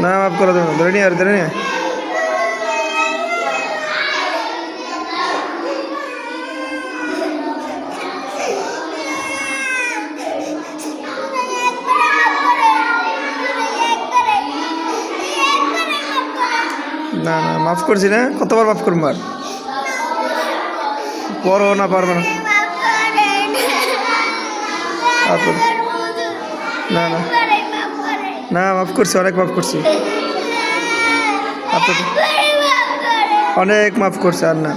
না মাফ করে দেবো, ধরে নিয়ে ধরে নিয়ে। না না মাফ করছি না, কতবার মাফ করবো আর পরও না পারবো না। না না না মাফ করছি, অনেক মাফ করছি, অনেক মাফ করছে। আর না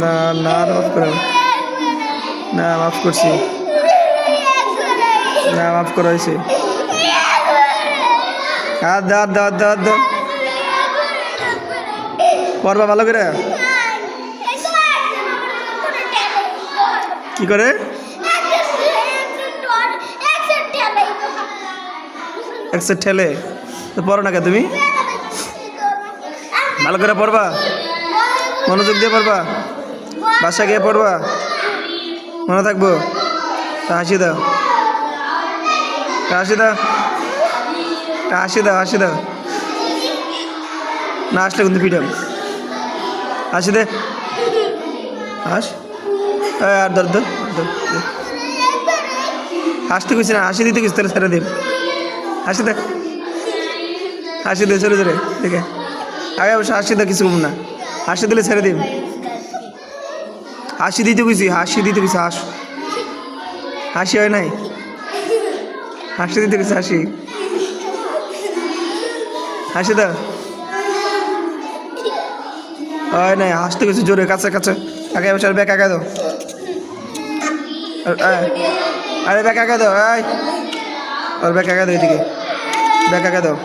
না না আর মাফ করে না, মাফ করছি না, মাফ করা হয়েছে। হাত দাঁত দাঁত দাঁত দাঁত পড়বা ভালো করে। কি করে একশো ঠেলে তো পড়ো না কে তুমি? ভালো করে পড়বা, মনোযোগ দিয়ে পড়বা, বাসা গিয়ে পড়বা, মনে থাকবো। তা হাসি দাও, তা হাসি দাও, তা হাসি দাও, হাসি দাও। না আসলে কিন্তু পিটাম। হাসি দে, হাস। আর ধর ধর, হাসতে খুঁজছি না, হাসি দিতে খুঁজছি, তাহলে ছেড়ে দেব। হাসি দে, হাসি দে, ছেড়ে ধরে দেখে আগে অবশ্য হাসি দে, কিছু কম না, হাসি দিলে ছেড়ে দেব। হাসি দিতে খুঁজছি, হাসি দিতে খুঁজছি, হাস। হাসি হয় নাই, হাসি দিতে খুঁজছি, হাসি। হাসি দাও, হয় নাই, হাসতে খুঁজছি জোরে, কাছে কাছে। আগে অবশ্য ব্যাগ আগে দাও, আরে ব্যাগ আগে দাও, আর ব্যাগ আগে দাও, এদিকে ব্যাগ আগে দাও,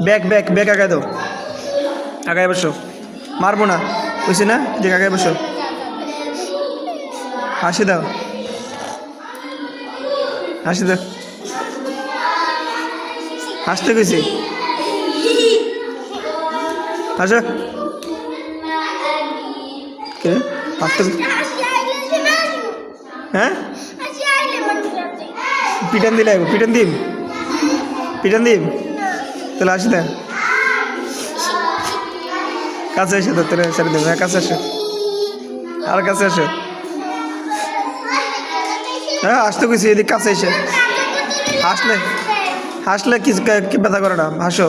ব্যাগ ব্যাগ ব্যাগ আগে দাও। আগে বসো, মারবো না বুঝছি না, এদিকে আগে বসো। হাসি দাও, হাসি দাও, হাসতে গেছি, হাসো। কে হাসতে? হ্যাঁ পিটান দিলে, পিটান দিম, পিটান দিম, তাহলে আসি দেন কাছে এসে, তো তোরা ছেড়ে দেবো। কাছে আসো, আর কাছে আসো। হ্যাঁ আসতে গেছি, এদিক কাছে এসে হাসলে, হাসলে কি ব্যথা করে না, হাসো।